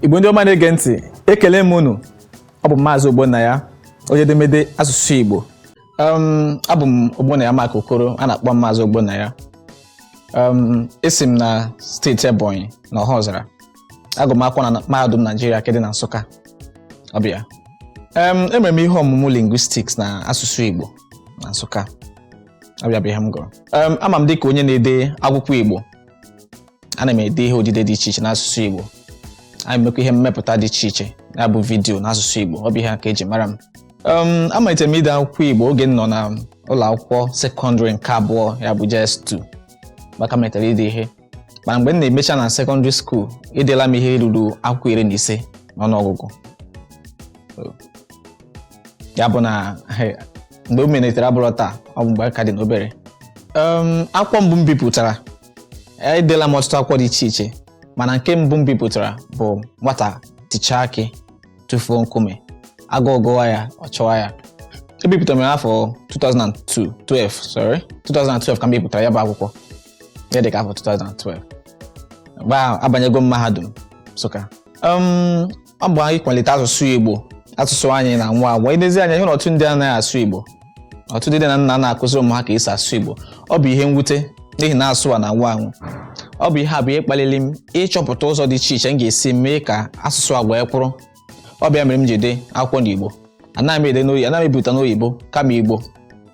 Igbo ndị ọma na-ege ntị, ekele m unu. Ọ bụ Maazị Ogbonnaya, onye edemede asụsụ Igbo. Abụ m Ogbonnaya Mark Okoro, a na-akpọ Maazị Ogbonnaya. Esi m na steeti Ebonyi na Ọhụzara. Agụ m akwụkwọ na Mahadum Nigeria nke dị na Nsụka. Ọbịa. Emere m ihe ọmụmụ linguistics na asụsụ Igbo na Nsụka. Ọbịa bụ ihe m gụrụ. Ama m dịka onye na-ede akwụkwọ Igbo. Ana m ede ihe odide dị iche iche n'asụsụ Igbo. Anyị mekwa ihe mmepụta dị iche iche, ya bụ vidiyo n'asụsụ Igbo. Ọ bụ ihe ka eji mara m. Amalitere m ide akwụkwọ Igbo oge m nọ na ụlọ akwụkwọ sekọndịrị nke abụọ, ya bụ JS2. Maka malitere ide ihe. Mana mgbe m na-emecha na sekọndịrị skuul, edela m ihe ruru akwụkwọ 15 n'ọnụọgụgụ. Ya bụ na mgbe m melitere abụrụ taa, ọ bụ mgbe ka dị n'obere. Akwụkwọ mbụ m bipụtara, edela m ọtụtụ akwụkwọ dị iche iche, mana nke mbụ m bipụtara bụ nwata tichaa akị tụfuo nkume, agụụ gụwa ya, ọ chọwa ya. Ebipụtara m n'afọ 2012 ka m bipụtara ya bụ akwụkwọ. Ya dị ka afọ 2012. Mgbe abanyego m mahadum Nsụka. Ọ bụ ịkwalite asụsụ Igbo, asụsụ anyị na nwa agwa. Idezi anya ihe na ọtụtụ ndị anaghị asụ Igbo. Ọtụtụ ndị nna na-akụziri ụmụ ha ka esi asụ Igbo. Ọ bụ ihe mwute n'ihi na asụ a na nwa anwụ. Ọ bụ ihe a bụ ihe kpaliri m ịchọpụta ụzọ dị iche iche m ga-esi mee ka asụsụ agba ya kwụrụ. Ọ bịa mere m ji ede akwụkwọ n'Igbo. Anaghị m ede n'oyibo, anaghị m ebipụta n'oyibo kama Igbo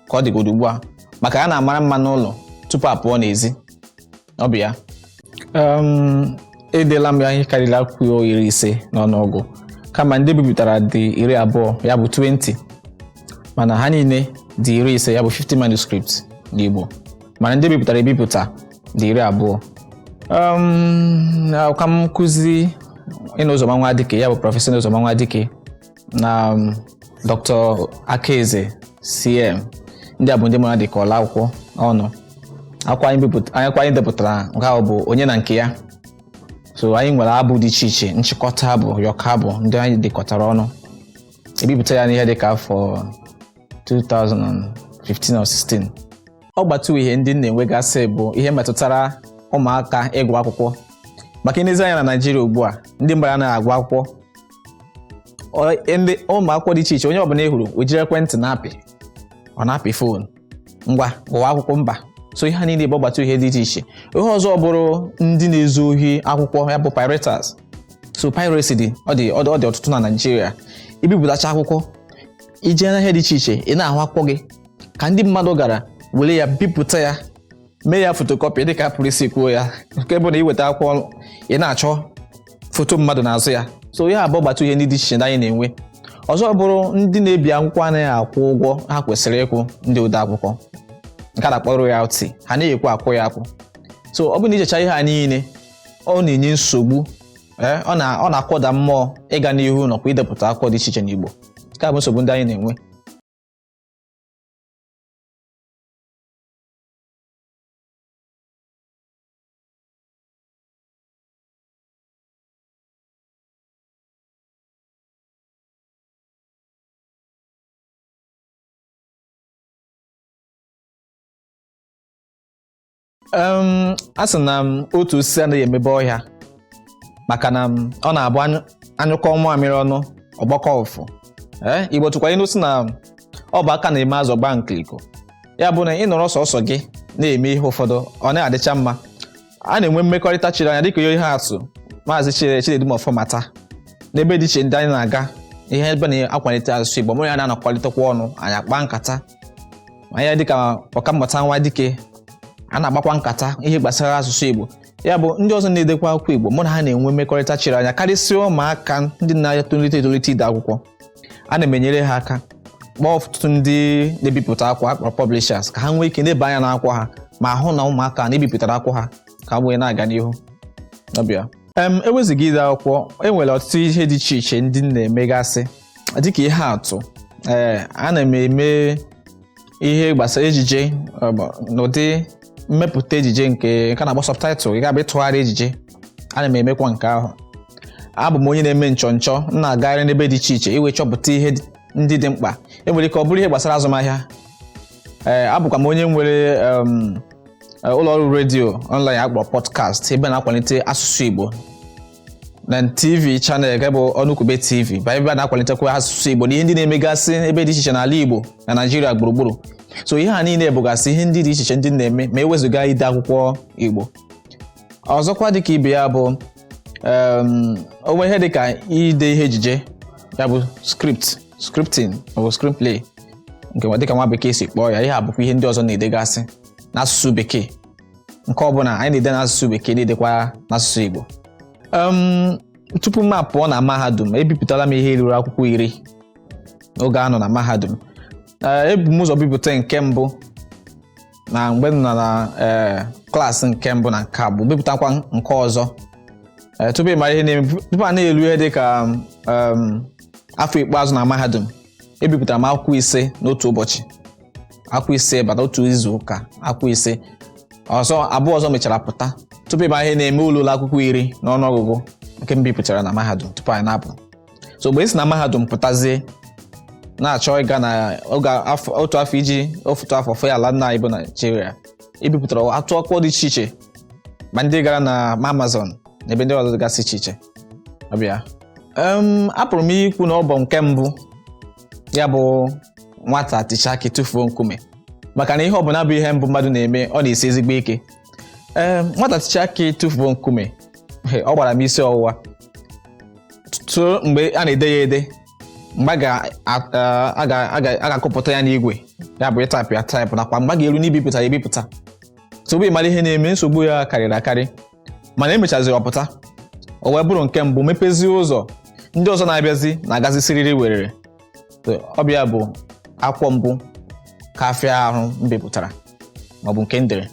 ka ọ dịgodo ugbu a, maka ya na-amara mma n'ụlọ tupu a pụọ n'ezi. Ọ bụ ya. Edela m ya ihe karịrị akwụkwọ 50 n'ọnụọgụ, kama ndị bipụtara dị 20, ya bụ 20, mana ha niile dị 50, ya bụ 50 manuscripts n'Igbo, mana ndị bipụtara ebipụta dị 20. Ka m nkụzi Ịnụzọma Nwadike, ya bụ Prọfesọ Ịnụzọma Nwadike na Dr. Akaeze CM. Ndị a bụ ndị mara dị ka ọla akwụkwọ ọnụ. Akwụkwọ anyị depụtara nke ahụ bụ Onye na nke ya. So anyị nwere abụ dị iche iche, nchịkọta abụ, yọkọ abụ, ndị anyị dekọtara ọnụ. Ebipụta ya n'ihe dị ka afọ 2015 or 16. Ọgbatu ihe ndị na-enwegasị bụ ihe metụtara ụmụaka ịgụ akwụkwọ. Maka inezi anya na Naịjirịa ugbu a, ndị mmadụ anaghị agụ akwụkwọ. Ụmụ akwụkwọ dị iche iche, onye ọbụla ị hụrụ o jiri ekwentị na-apị, ọ na-apị foonu, ngwa gụwa akwụkwọ mba. So ihe niile bụ ọgbatu ihe dị iche iche. Ihe ọzọ bụrụ ndị na-ezu ohi akwụkwọ, ya bụ piratas. So piracy ọ dị ọtụtụ na Naịjirịa. Ibipụtacha akwụkwọ, ije na ihe dị iche iche, ị na-ahụ akwụkwọ gị ka ndị mmadụ gara were ya bipụta ya, mee ya fotokọpị dịka pụrụ isi kwuo ya, nke bụ na iweta akwụkwọ ị na-achọ foto mmadụ n'azụ ya. So ya abụọ gbatu ihe ndị dị iche iche anyị na-enwe. Ọzọ bụrụ ndị na-ebi akwụkwọ anaghị akwụ ụgwọ ha kwesịrị ịkwụ ndị ode akwụkwọ, nke a na-akpọ royalty, ha na-ekwu akwụ ya akwụ. So ọ bụrụ na ijecha ihe a niile, ọ na-enye nsogbu, ọ na-akwọda mmụọ ịga n'ihu nakwa idepụta akwụkwọ dị iche iche n'Igbo. Nke a bụ nsogbu ndị anyị na-enwe. A sị na otu osisi anaghị emebe ọhịa, maka na ọ na-abụ anyụkọ mamịrị ọnụ ọgbakọ ụfụ. Igbo tụkwara ilu sị na ọ bụ aka na-eme azụ gba nkiriko. Ya bụ na ị nọrọ sọsọ gị na-eme ihe ụfọdụ, ọ na-adịcha mma. A na-enwe mmekọrịta chiri anya dịka ihe atụ Maazị Chinedu Ọfọmata n'ebe dị iche ndị anyị na-aga ihe ebe na-akwalite asụsụ Igbo. Mụrụ ya na-akwalitekwa ọnụ, anyị akpa nkata. Anya dịka Ọkammụta Nwadike, a na-agbakwa nkata ihe gbasara asụsụ Igbo. Ya bụ ndị ọzọ na-edekwa akwụkwọ Igbo, mụ na ha na-enwe mmekọrịta chiri anya, karịsịa ụmụaka ndị na-etolite ide akwụkwọ. A na-emenyere ha aka, kpọọ ọtụtụ ndị na-ebipụta akwụkwọ akpọrọ publishers, ka ha nwee ike n'ebe anya n'akwụkwọ ha ma hụ na ụmụaka na-ebipụtara akwụkwọ ha ka ha wee na-aga n'ihu. Ọbịa. Eweziga ide akwụkwọ, enwere ọtụtụ ihe dị iche iche ndị na-emegasị. Dịka ihe atụ, ana m eme ihe gbasara ejije n'ụdị mmepụta ejije nke a na-akpọ subtitle, ị ga-abịa ịtụgharị ejije. Ana m emekwa nke ahụ. Abụ m onye na-eme nchọnchọ, m na-agagharị n'ebe dị iche iche iwe chọpụta ihe ndị dị mkpa. Enwere ike ọ bụrụ ihe gbasara azụmahịa. Abụkwa m onye nwere ụlọ ọrụ redio online akpọrọ podcast, ebe na-akwalite asụsụ Igbo na TV channel nke bụ Ọnụkwube TV bụ ebe a na-akwalitekwa asụsụ Igbo na ihe ndị na-emegasị ebe dị iche iche n'ala Igbo na Naịjirịa gburugburu. So ihe a niile bụgasị ihe ndị dị iche iche ndị na-eme ma ewezụga ide akwụkwọ Igbo. Ọzọkwa dịka ibe ya bụ onwe ihe dịka ide ihe ejije ya bụ scripting maọbụ screenplay nke dịka nwa bekee si kpọọ ya. Ihe a bụkwa ihe ndị ọzọ na-edegasị n'asụsụ bekee. Nke ọbụla anyị na-ede n'asụsụ bekee na-edekwa n'asụsụ Igbo. Tupu m apụọ na mahadum ebipụtala m ihe ruru akwụkwọ 10 n'oge anọ na mahadum. Ebu m ụzọ bipụta nke mbụ na mgbe m nọ na klaasị nke mbụ na nke abụọ, bipụtakwa nke ọzọ tupu ịmara ihe na-eme. Tupu a na-elu ihe dịka afọ ikpeazụ na mahadum, ebipụtara m akwụkwọ 5 n'otu ụbọchị, akwụkwọ 5 bata otu izu ụka, akwụkwọ 5 ọzọ, abụọ ọzọ mechara pụta. Tupu ịmara ihe na-eme ụlọ akwụkwọ 10 n'ọnụọgụgụ nke m bipụtara na mahadum tupu anyị na-apụ. So mgbe esi na mahadum pụtazie na-achọ ịga na otu afọ iji ofutu afọ fee ala nna anyị bụ Naịjirịa, ebipụtara atụ akwụkwọ dị iche iche ma ndị gara na Amazon na ebe ndị ọzọ dịgasị iche iche. Ọbịa apụrụ m ikwu na ọ bụ nke mbụ ya bụ nwata ticha aka tụfuo nkume, maka na ihe ọbụla bụ ihe mbụ mmadụ na-eme ọ na-esi ezigbo ike. Nwata ticha aka tụfuo nkume, ọ gbara m isi ọwụwa tutu mgbe a na-ede ya ede, mgbe a ga-akọpụta ya n'igwe ya bụ ịtaịpụ ya taịpụ, nakwa mgbe a ga-eru n'ibipụta ya ebipụta. Nsogbu ịmara ihe na-eme, nsogbu ya karịrị akarị, mana emechaziri ọpụta o wee bụrụ nke mbụ, mepezie ụzọ ndị ọzọ na-abịazi na-agazi siriri werere. Ọbịa bụ akwụkwọ mbụ ka afịa ahụ m bipụtara maọbụ nke ndere.